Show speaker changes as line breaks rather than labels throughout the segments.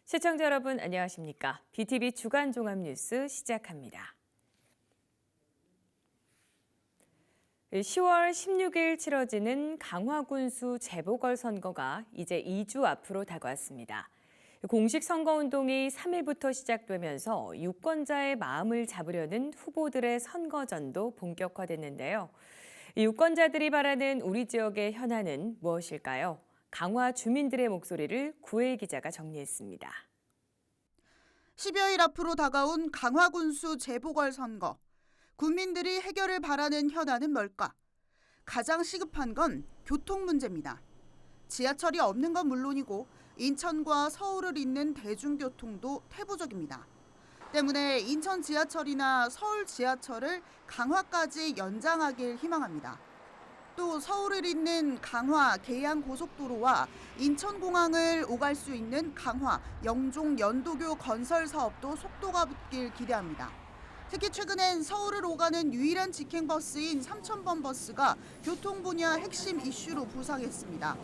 시청자 여러분 안녕하십니까? BTV 주간 종합 뉴스 시작합니다. 10월 16일 치러지는 강화군수 재보궐선거가 이제 2주 앞으로 다가왔습니다. 공식 선거운동이 3일부터 시작되면서 유권자의 마음을 잡으려는 후보들의 선거전도 본격화됐는데요. 유권자들이 바라는 우리 지역의 현안은 무엇일까요? 강화 주민들의 목소리를 구혜 기자가 정리했습니다.
10여일 앞으로 다가온 강화군수 재보궐선거. 국민들이 해결을 바라는 현안은 뭘까? 가장 시급한 건 교통 문제입니다. 지하철이 없는 건 물론이고 인천과 서울을 잇는 대중교통도 태부적입니다. 때문에 인천 지하철이나 서울 지하철을 강화까지 연장하길 희망합니다. 또 서울을 잇는 강화 계양 고속도로와 인천공항을 오갈 수 있는 강화 영종 연도교 건설 사업도 속도가 붙길 기대합니다. 특히 최근엔 서울을 오가는 유일한 직행버스인 3000번 버스가 교통 분야 핵심 이슈로 부상했습니다.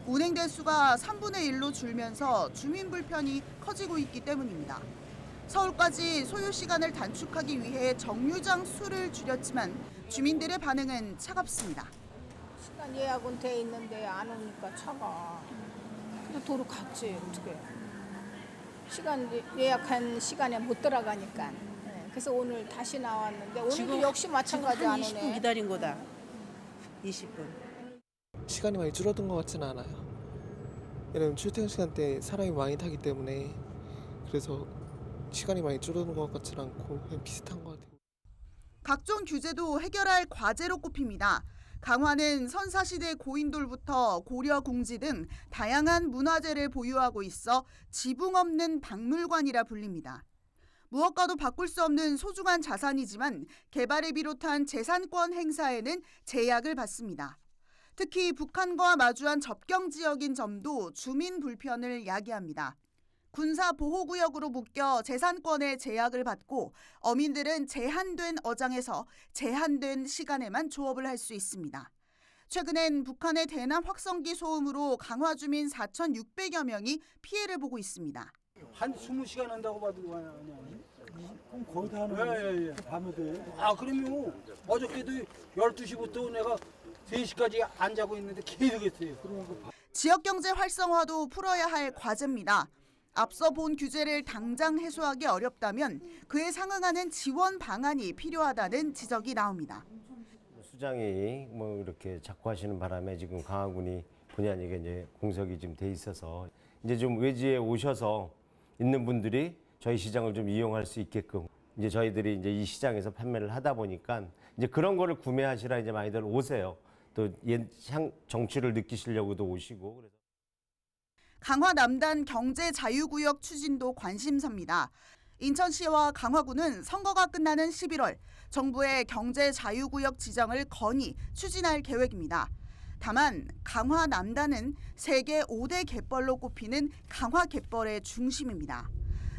운행 대수가 3분의 1로 줄면서 주민 불편이 커지고 있기 때문입니다. 서울까지 소요 시간을 단축하기 위해 정류장 수를 줄였지만 주민들의 반응은 차갑습니다.
시간 예약은 돼 있는데 안 오니까 차가. 근데 도로 갔지 어떻게? 시간 예약한 시간에 못 들어가니까. 네, 그래서 오늘 다시 나왔는데 오늘도 역시 마찬가지 안 오네.
20분 기다린 거다. 20분.
시간이 많이 줄어든 것 같지는 않아요. 왜냐면 출퇴근 시간대 사람이 많이 타기 때문에 그래서 시간이 많이 줄어든 것 같지는 않고 그냥 비슷한 것 같아요.
각종 규제도 해결할 과제로 꼽힙니다. 강화는 선사시대 고인돌부터 고려 궁지 등 다양한 문화재를 보유하고 있어 지붕 없는 박물관이라 불립니다. 무엇과도 바꿀 수 없는 소중한 자산이지만 개발을 비롯한 재산권 행사에는 제약을 받습니다. 특히 북한과 마주한 접경 지역인 점도 주민 불편을 야기합니다. 군사 보호구역으로 묶여 재산권에 제약을 받고 어민들은 제한된 어장에서 제한된 시간에만 조업을 할 수 있습니다. 최근엔 북한의 대남 확성기 소음으로 강화 주민 4,600여 명이 피해를 보고 있습니다.
한 20시간 한다고 봐도
그럼 거의 다 하는 거예요?
예.
밤에도.
아, 그러면 어저께도 12시부터 내가 3시까지 안 자고 있는데 계속 했어요.
지역 경제 활성화도 풀어야 할 과제입니다. 앞서 본 규제를 당장 해소하기 어렵다면 그에 상응하는 지원 방안이 필요하다는 지적이 나옵니다.
수장이 이렇게 자꾸 하시는 바람에 지금 강화군이 본의 아니게 이제 공석이 좀 돼 있어서 이제 좀 외지에 오셔서 있는 분들이 저희 시장을 좀 이용할 수 있게끔 이제 저희들이 이제 이 시장에서 판매를 하다 보니까 이제 그런 거를 구매하시라 이제 많이들 오세요. 또 옛 정취를 느끼시려고도 오시고 그래서.
강화 남단 경제 자유구역 추진도 관심사입니다. 인천시와 강화구는 선거가 끝나는 11월 정부의 경제 자유구역 지정을 건의 추진할 계획입니다. 다만 강화 남단은 세계 5대 갯벌로 꼽히는 강화 갯벌의 중심입니다.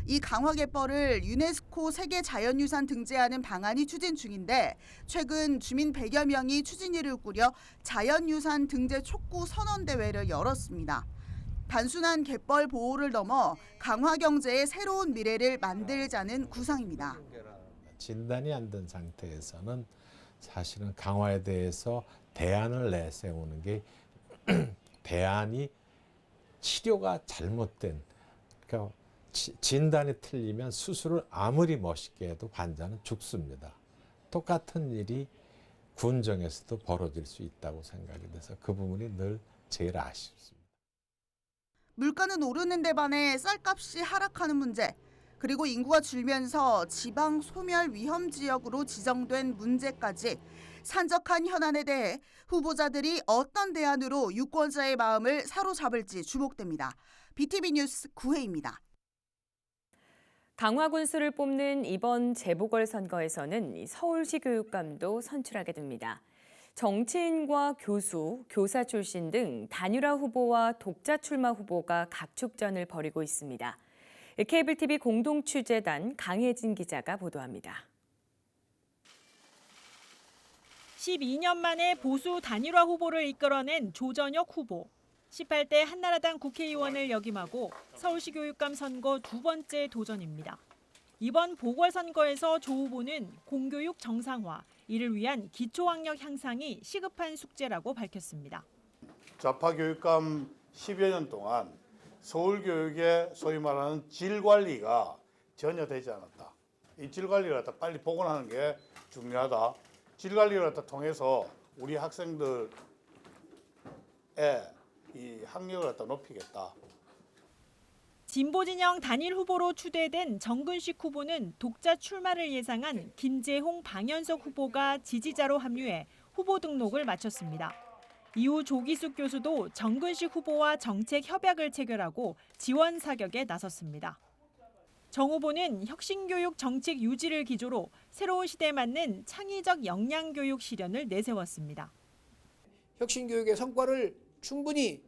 이 강화 갯벌을 유네스코 세계자연유산 등재하는 방안이 추진 중인데 최근 주민 100여 명이 추진위를 꾸려 자연유산 등재 촉구 선언대회를 열었습니다. 단순한 갯벌 보호를 넘어 강화 경제의 새로운 미래를 만들자는 구상입니다.
진단이 안 된 상태에서는 사실은 강화에 대해서 대안을 내세우는 게 대안이 치료가 잘못된 그러니까 진단이 틀리면 수술을 아무리 멋있게 해도 환자는 죽습니다. 똑같은 일이 군정에서도 벌어질 수 있다고 생각이 돼서 그 부분이 늘 제일 아쉽습니다.
물가는 오르는 데 반해 쌀값이 하락하는 문제, 그리고 인구가 줄면서 지방 소멸 위험 지역으로 지정된 문제까지 산적한 현안에 대해 후보자들이 어떤 대안으로 유권자의 마음을 사로잡을지 주목됩니다. BTV 뉴스 구혜입니다.
강화군수를 뽑는 이번 재보궐선거에서는 서울시 교육감도 선출하게 됩니다. 정치인과 교수, 교사 출신 등 단일화 후보와 독자 출마 후보가 각축전을 벌이고 있습니다. 케이블 TV 공동취재단 강혜진 기자가 보도합니다.
12년 만에 보수 단일화 후보를 이끌어낸 조전혁 후보. 18대 한나라당 국회의원을 역임하고 서울시 교육감 선거 두 번째 도전입니다. 이번 보궐선거에서 조 후보는 공교육 정상화, 이를 위한 기초학력 향상이 시급한 숙제라고 밝혔습니다.
좌파 교육감 10여 년 동안 서울교육의 소위 말하는 질 관리가 전혀 되지 않았다. 이 질 관리를 갖다 빨리 복원하는 게 중요하다. 질 관리를 갖다 통해서 우리 학생들의 이 학력을 갖다 높이겠다.
진보 진영 단일 후보로 추대된 정근식 후보는 독자 출마를 예상한 김재홍, 방현석 후보가 지지자로 합류해 후보 등록을 마쳤습니다. 이후 조기숙 교수도 정근식 후보와 정책 협약을 체결하고 지원 사격에 나섰습니다. 정 후보는 혁신교육 정책 유지를 기조로 새로운 시대에 맞는 창의적 역량교육 실현을 내세웠습니다.
혁신교육의 성과를 충분히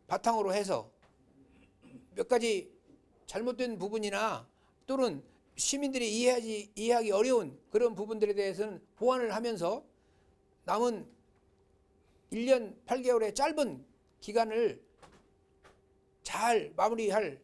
바탕으로 해서 몇 가지 잘못된 부분이나 또는 시민들이 이해하기 어려운 그런 부분들에 대해서는 보완을 하면서 남은 1년 8개월의 짧은 기간을 잘 마무리할.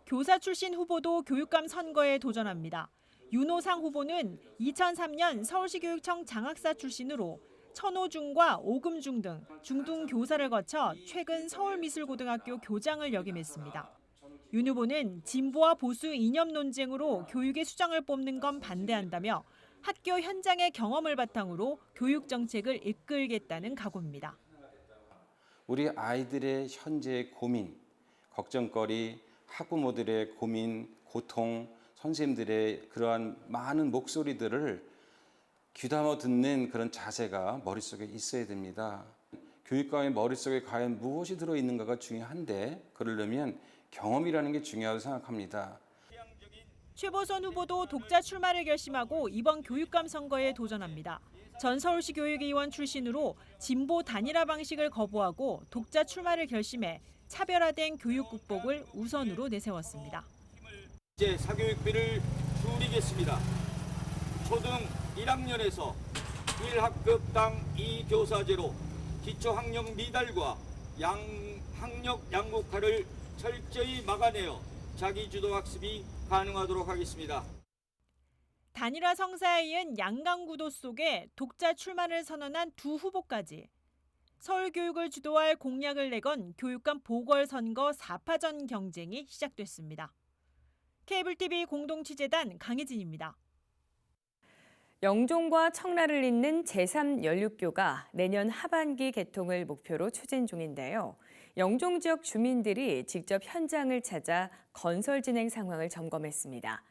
교사 출신 후보도 교육감 선거에 도전합니다. 윤호상 후보는 2003년 서울시 교육청 장학사 출신으로 천호중과 오금중 등 중등 교사를 거쳐 최근 서울미술고등학교 교장을 역임했습니다. 윤 후보는 진보와 보수 이념 논쟁으로 교육의 수장을 뽑는 건 반대한다며 학교 현장의 경험을 바탕으로 교육 정책을 이끌겠다는 각오입니다.
우리 아이들의 현재의 고민, 걱정거리, 학부모들의 고민, 고통, 선생님들의 그러한 많은 목소리들을 귀담아 듣는 그런 자세가 머릿속에 있어야 됩니다. 교육감의 머릿속에 과연 무엇이 들어있는가가 중요한데 그러려면 경험이라는 게 중요하다고 생각합니다.
최보선 후보도 독자 출마를 결심하고 이번 교육감 선거에 도전합니다. 전 서울시 교육의원 출신으로 진보 단일화 방식을 거부하고 독자 출마를 결심해 차별화된 교육 극복을 우선으로 내세웠습니다.
이제 사교육비를 줄이겠습니다. 초등 1학년에서 1학급당 2교사제로 기초학력 미달과 학력 양극화를 철저히 막아내어 자기주도 학습이 가능하도록 하겠습니다.
단일화 성사에 이은 양강구도 속에 독자 출마를 선언한 두 후보까지 서울교육을 주도할 공약을 내건 교육감 보궐선거 4파전 경쟁이 시작됐습니다. 케이블TV 공동취재단 강혜진입니다.
영종과 청라를 잇는 제3연륙교가 내년 하반기 개통을 목표로 추진 중인데요. 영종 지역 주민들이 직접 현장을 찾아 건설 진행 상황을 점검했습니다.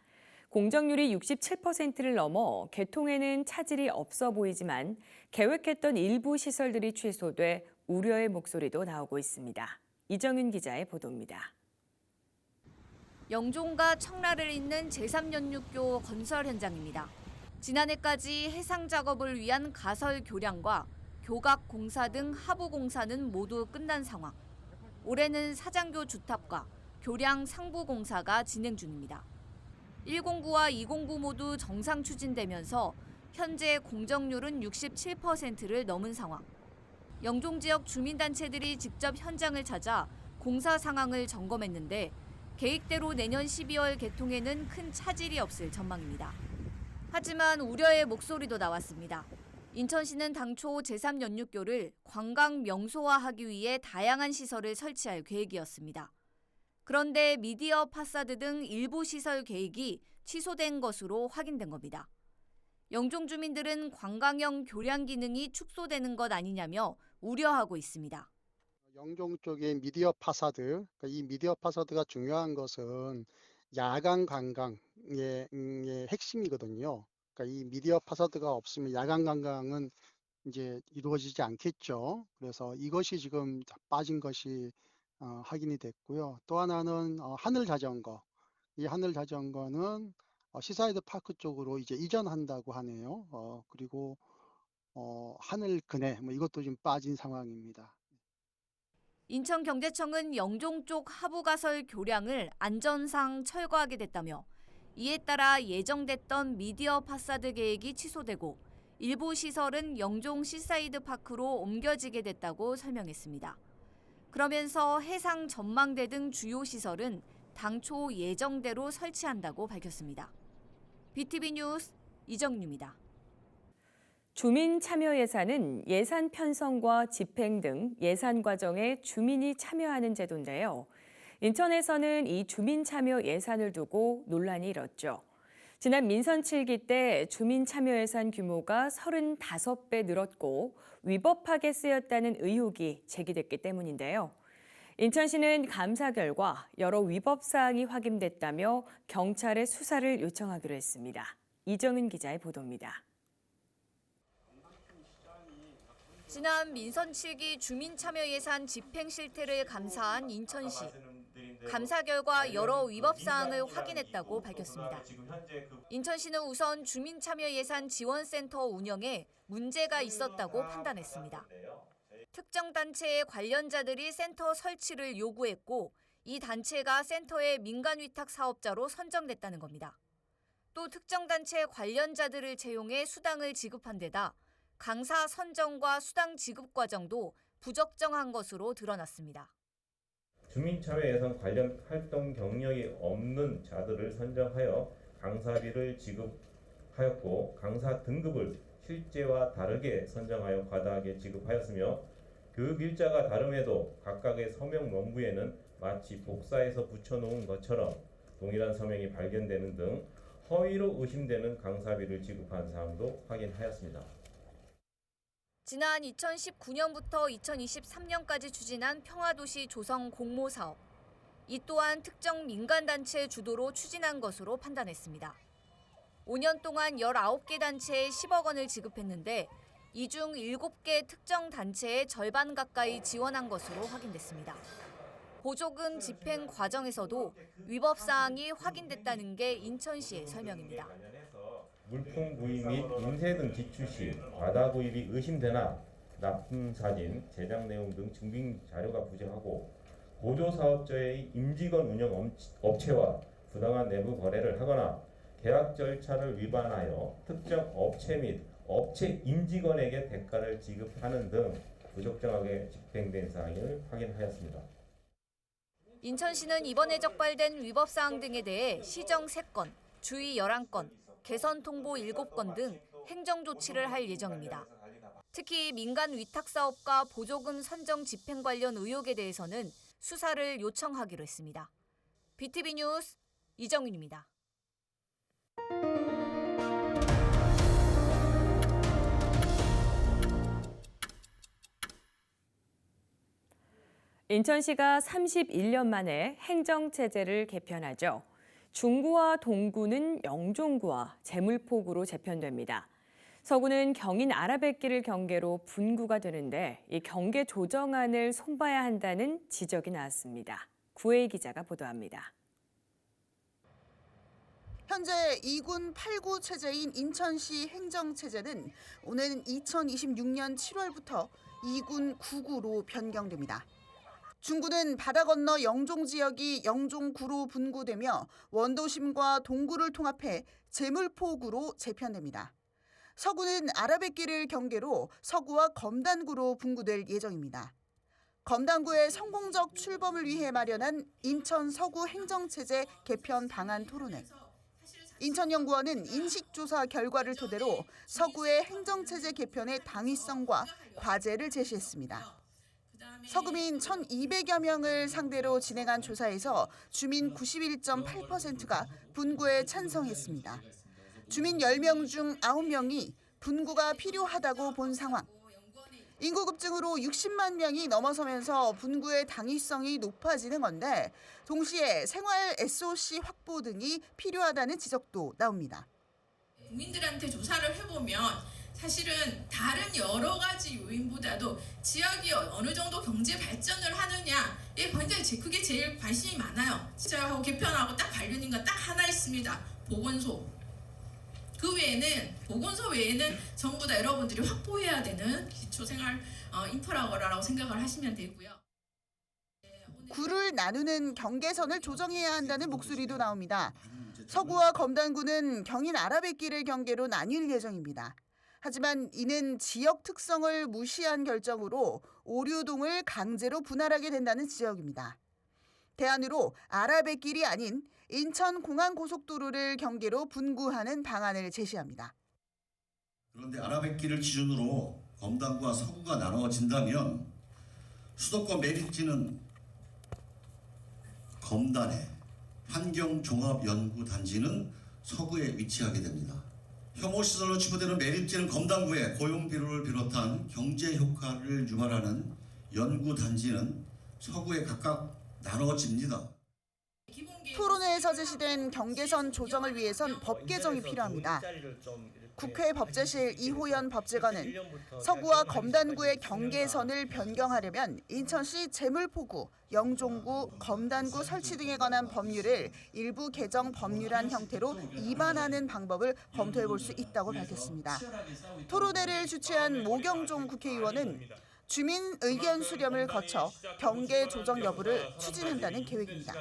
공정률이 67%를 넘어 개통에는 차질이 없어 보이지만 계획했던 일부 시설들이 취소돼 우려의 목소리도 나오고 있습니다. 이정윤 기자의 보도입니다.
영종과 청라를 잇는 제3연륙교 건설 현장입니다. 지난해까지 해상 작업을 위한 가설 교량과 교각 공사 등 하부 공사는 모두 끝난 상황. 올해는 사장교 주탑과 교량 상부 공사가 진행 중입니다. 109와 209 모두 정상 추진되면서 현재 공정률은 67%를 넘은 상황. 영종 지역 주민단체들이 직접 현장을 찾아 공사 상황을 점검했는데 계획대로 내년 12월 개통에는 큰 차질이 없을 전망입니다. 하지만 우려의 목소리도 나왔습니다. 인천시는 당초 제3연륙교를 관광 명소화하기 위해 다양한 시설을 설치할 계획이었습니다. 그런데 미디어 파사드 등 일부 시설 계획이 취소된 것으로 확인된 겁니다. 영종 주민들은 관광형 교량 기능이 축소되는 것 아니냐며 우려하고 있습니다.
영종 쪽의 미디어 파사드, 그러니까 이 미디어 파사드가 중요한 것은 야간 관광의 핵심이거든요. 그러니까 이 미디어 파사드가 없으면 야간 관광은 이제 이루어지지 않겠죠. 그래서 이것이 지금 빠진 것이 확인이 됐고요. 또 하나는 하늘 자전거. 이 하늘 자전거는 시사이드 파크 쪽으로 이제 이전한다고 하네요. 그리고 하늘 그네 이것도 좀 빠진 상황입니다.
인천경제청은 영종 쪽 하부가설 교량을 안전상 철거하게 됐다며 이에 따라 예정됐던 미디어 파사드 계획이 취소되고 일부 시설은 영종 시사이드 파크로 옮겨지게 됐다고 설명했습니다. 그러면서 해상 전망대 등 주요 시설은 당초 예정대로 설치한다고 밝혔습니다. BTV 뉴스 이정유입니다.
주민 참여 예산은 예산 편성과 집행 등 예산 과정에 주민이 참여하는 제도인데요. 인천에서는 이 주민 참여 예산을 두고 논란이 일었죠. 지난 민선 7기 때 주민 참여 예산 규모가 35배 늘었고 위법하게 쓰였다는 의혹이 제기됐기 때문인데요. 인천시는 감사 결과 여러 위법 사항이 확인됐다며 경찰에 수사를 요청하기로 했습니다. 이정은 기자의 보도입니다.
지난 민선 7기 주민참여 예산 집행 실태를 감사한 인천시. 감사 결과 여러 위법 사항을 확인했다고 밝혔습니다. 인천시는 우선 주민참여 예산 지원센터 운영에 문제가 있었다고 판단했습니다. 특정 단체의 관련자들이 센터 설치를 요구했고 이 단체가 센터의 민간 위탁 사업자로 선정됐다는 겁니다. 또 특정 단체 관련자들을 채용해 수당을 지급한 데다 강사 선정과 수당 지급 과정도 부적정한 것으로 드러났습니다.
주민참여 예산 관련 활동 경력이 없는 자들을 선정하여 강사비를 지급하였고 강사 등급을 실제와 다르게 선정하여 과다하게 지급하였으며 교육 일자가 다름에도 각각의 서명 원부에는 마치 복사해서 붙여놓은 것처럼 동일한 서명이 발견되는 등 허위로 의심되는 강사비를 지급한 사항도 확인하였습니다.
지난 2019년부터 2023년까지 추진한 평화도시 조성 공모사업. 이 또한 특정 민간단체 주도로 추진한 것으로 판단했습니다. 5년 동안 19개 단체에 10억 원을 지급했는데 이 중 7개 특정 단체에 절반 가까이 지원한 것으로 확인됐습니다. 보조금 집행 과정에서도 위법 사항이 확인됐다는 게 인천시의 설명입니다.
물품 구입 및 인쇄 등 지출 시 과다 구입이 의심되나 납품 사진, 제작 내용 등 증빙 자료가 부족하고 보조 사업자의 임직원 운영 업체와 부당한 내부 거래를 하거나 계약 절차를 위반하여 특정 업체 및 업체 임직원에게 대가를 지급하는 등 부적정하게 집행된 사항을 확인하였습니다.
인천시는 이번에 적발된 위법 사항 등에 대해 시정 3건, 주의 11건, 개선 통보 7건 등 행정 조치를 할 예정입니다. 특히 민간 위탁 사업과 보조금 선정 집행 관련 의혹에 대해서는 수사를 요청하기로 했습니다. BTV 뉴스 이정윤입니다.
인천시가 31년 만에 행정체제를 개편하죠. 중구와 동구는 영종구와 제물포구로 재편됩니다. 서구는 경인 아라뱃길을 경계로 분구가 되는데 이 경계 조정안을 손봐야 한다는 지적이 나왔습니다. 구혜희 기자가 보도합니다.
현재 2군 8구 체제인 인천시 행정체제는 오는 2026년 7월부터 2군 9구로 변경됩니다. 중구는 바다 건너 영종 지역이 영종구로 분구되며 원도심과 동구를 통합해 제물포구로 재편됩니다. 서구는 아라뱃길을 경계로 서구와 검단구로 분구될 예정입니다. 검단구의 성공적 출범을 위해 마련한 인천 서구 행정체제 개편 방안 토론회. 인천연구원은 인식조사 결과를 토대로 서구의 행정체제 개편의 당위성과 과제를 제시했습니다. 서구민 1,200여 명을 상대로 진행한 조사에서 주민 91.8%가 분구에 찬성했습니다. 주민 10명 중 9명이 분구가 필요하다고 본 상황. 인구 급증으로 60만 명이 넘어서면서 분구의 당위성이 높아지는 건데 동시에 생활 SOC 확보 등이 필요하다는 지적도 나옵니다.
국민들한테 조사를 해보면 사실은 다른 여러 가지 요인보다도 지역이 어느 정도 경제 발전을 하느냐에 굉장히 그게 제일 관심이 많아요. 시작하고 개편하고 딱 관련인 건 딱 하나 있습니다. 보건소. 그 외에는 보건소 외에는 전부 다 여러분들이 확보해야 되는 기초생활 인프라라고 생각을 하시면 되고요.
구를 나누는 경계선을 조정해야 한다는 목소리도 나옵니다. 서구와 검단구는 경인 아라뱃길을 경계로 나뉠 예정입니다. 하지만 이는 지역 특성을 무시한 결정으로 오류동을 강제로 분할하게 된다는 지적입니다. 대안으로 아라뱃길이 아닌 인천공항고속도로를 경계로 분구하는 방안을 제시합니다.
그런데 아라뱃길을 기준으로 검단과 서구가 나눠진다면 수도권 메리트는 검단에, 환경종합연구단지는 서구에 위치하게 됩니다. 혐오시설로 치부되는 메리트는 검단구에 고용 비율을 비롯한 경제 효과를 유발하는 연구단지는 서구에 각각 나눠집니다.
토론회에서 제시된 경계선 조정을 위해선 법 개정이 필요합니다. 국회 법제실 이호연 법제관은 서구와 검단구의 경계선을 변경하려면 인천시 제물포구, 영종구, 검단구 설치 등에 관한 법률을 일부 개정 법률안 형태로 입안하는 방법을 검토해 볼 수 있다고 밝혔습니다. 토론회를 주최한 모경종 국회의원은 주민 의견 수렴을 거쳐 경계 조정 여부를 추진한다는 계획입니다.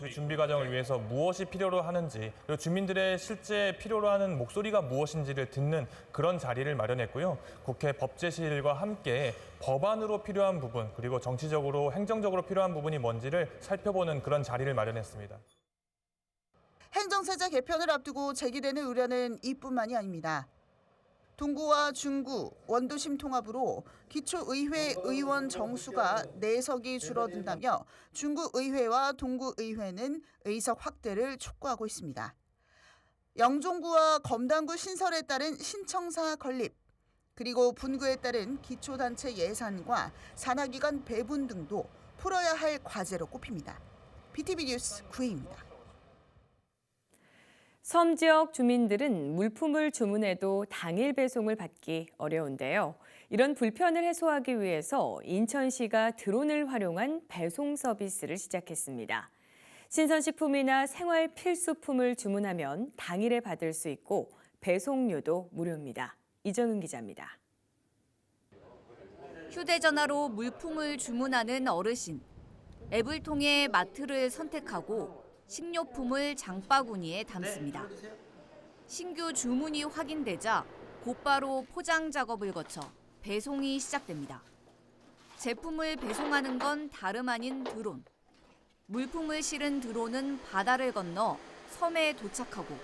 그 준비 과정을 위해서 무엇이 필요로 하는지, 그리고 주민들의 실제 필요로 하는 목소리가 무엇인지를 듣는 그런 자리를 마련했고요. 국회 법제실과 함께 법안으로 필요한 부분, 그리고 정치적으로, 행정적으로 필요한 부분이 뭔지를 살펴보는 그런 자리를 마련했습니다.
행정세제 개편을 앞두고 제기되는 우려는 이뿐만이 아닙니다. 동구와 중구, 원도심 통합으로 기초의회 의원 정수가 4석이 줄어든다며 중구의회와 동구의회는 의석 확대를 촉구하고 있습니다. 영종구와 검단구 신설에 따른 신청사 건립, 그리고 분구에 따른 기초단체 예산과 산하기관 배분 등도 풀어야 할 과제로 꼽힙니다. BTV 뉴스 구혜입니다.
섬 지역 주민들은 물품을 주문해도 당일 배송을 받기 어려운데요. 이런 불편을 해소하기 위해서 인천시가 드론을 활용한 배송 서비스를 시작했습니다. 신선식품이나 생활 필수품을 주문하면 당일에 받을 수 있고 배송료도 무료입니다. 이정은 기자입니다.
휴대전화로 물품을 주문하는 어르신. 앱을 통해 마트를 선택하고 식료품을 장바구니에 담습니다. 신규 주문이 확인되자 곧바로 포장 작업을 거쳐 배송이 시작됩니다. 제품을 배송하는 건 다름 아닌 드론. 물품을 실은 드론은 바다를 건너 섬에 도착하고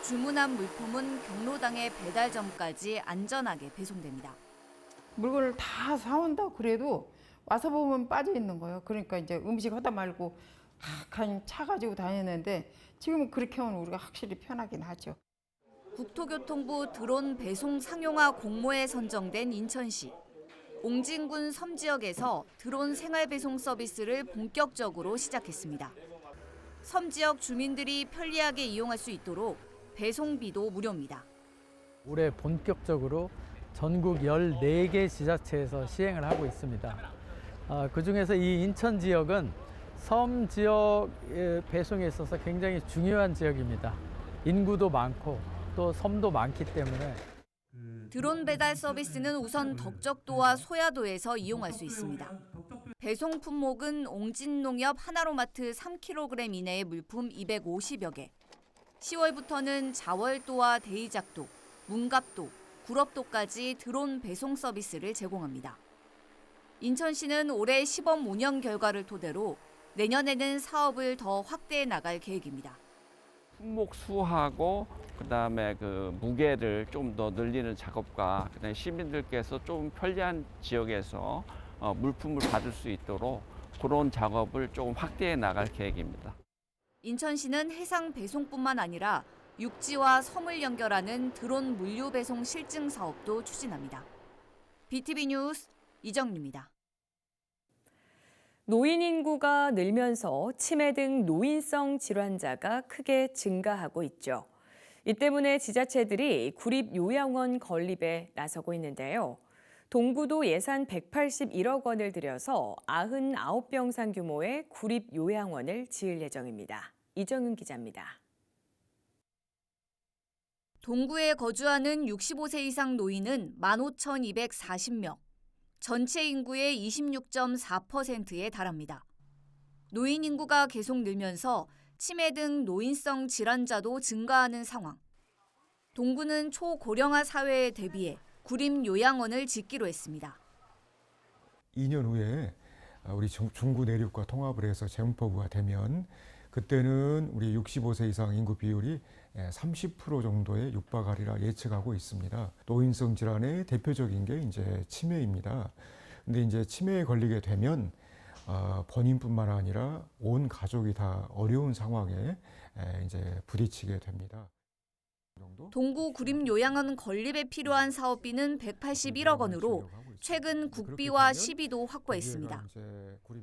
주문한 물품은 경로당의 배달점까지 안전하게 배송됩니다.
물건을 다 사온다 그래도 와서 보면 빠져 있는 거예요. 그러니까 이제 음식 하다 말고 한 차 가지고 다녔는데 지금은 그렇게 하면 우리가 확실히 편하긴 하죠.
국토교통부 드론 배송 상용화 공모에 선정된 인천시. 옹진군 섬 지역에서 드론 생활 배송 서비스를 본격적으로 시작했습니다. 섬 지역 주민들이 편리하게 이용할 수 있도록 배송비도 무료입니다.
올해 본격적으로 전국 14개 지자체에서 시행을 하고 있습니다. 그중에서 이 인천 지역은 섬 지역 배송에 있어서 굉장히 중요한 지역입니다. 인구도 많고 또 섬도 많기 때문에.
드론 배달 서비스는 우선 덕적도와 소야도에서 이용할 수 있습니다. 배송 품목은 옹진농협 하나로마트 3kg 이내의 물품 250여 개. 10월부터는 자월도와 대이작도, 문갑도, 구럽도까지 드론 배송 서비스를 제공합니다. 인천시는 올해 시범 운영 결과를 토대로 내년에는 사업을 더 확대해 나갈 계획입니다.
품목 수하고 그다음에 그 무게를 좀 더 늘리는 작업과 그다음에 시민들께서 좀 편리한 지역에서 물품을 받을 수 있도록 그런 작업을 좀 확대해 나갈 계획입니다.
인천시는 해상 배송뿐만 아니라 육지와 섬을 연결하는 드론 물류 배송 실증 사업도 추진합니다. BTV 뉴스 이정유입니다.
노인 인구가 늘면서 치매 등 노인성 질환자가 크게 증가하고 있죠. 이 때문에 지자체들이 구립요양원 건립에 나서고 있는데요. 동구도 예산 181억 원을 들여서 99병상 규모의 구립요양원을 지을 예정입니다. 이정은 기자입니다.
동구에 거주하는 65세 이상 노인은 15,240명. 전체 인구의 26.4%에 달합니다. 노인 인구가 계속 늘면서 치매 등 노인성 질환자도 증가하는 상황. 동구는 초고령화 사회에 대비해 구림요양원을 짓기로 했습니다.
2년 후에 우리 중구 내륙과 통합을 해서 재헌포구가 되면 그때는 우리 65세 이상 인구 비율이 30% 정도에 육박하리라 예측하고 있습니다. 노인성 질환의 대표적인 게 이제 치매입니다. 근데 이제 치매에 걸리게 되면 본인뿐만 아니라 온 가족이 다 어려운 상황에 이제 부딪히게 됩니다.
동구 구림요양원 건립에 필요한 사업비는 181억 원으로 최근 국비와 시비도 확보했습니다.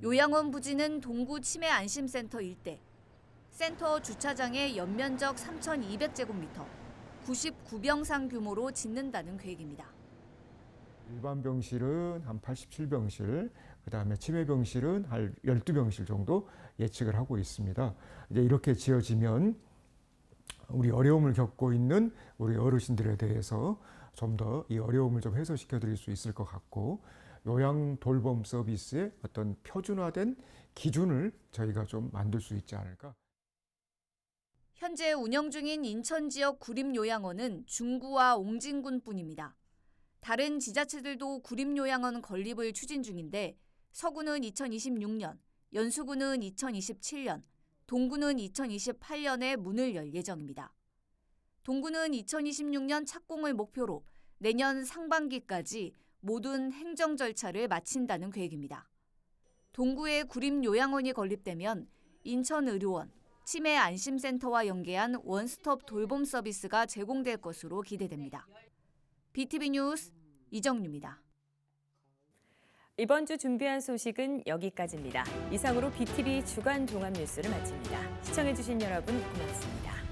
요양원 부지는 동구 치매 안심센터 일대, 센터 주차장의 연면적 3,200제곱미터, 99병상 규모로 짓는다는 계획입니다.
일반 병실은 한 87병실, 그다음에 치매 병실은 한 12병실 정도 예측을 하고 있습니다. 이제 이렇게 지어지면 우리 어려움을 겪고 있는 우리 어르신들에 대해서 좀 더 이 어려움을 좀 해소시켜 드릴 수 있을 것 같고, 요양 돌봄 서비스의 어떤 표준화된 기준을 저희가 좀 만들 수 있지 않을까.
현재 운영 중인 인천 지역 구림요양원은 중구와 옹진군뿐입니다. 다른 지자체들도 구림요양원 건립을 추진 중인데 서구는 2026년, 연수구는 2027년, 동구는 2028년에 문을 열 예정입니다. 동구는 2026년 착공을 목표로 내년 상반기까지 모든 행정 절차를 마친다는 계획입니다. 동구에 구림요양원이 건립되면 인천의료원, 치매 안심센터와 연계한 원스톱 돌봄 서비스가 제공될 것으로 기대됩니다. BTV 뉴스 이정유입니다.
이번 주 준비한 소식은 여기까지입니다. 이상으로 BTV 주간 종합 뉴스를 마칩니다. 시청해주신 여러분 고맙습니다.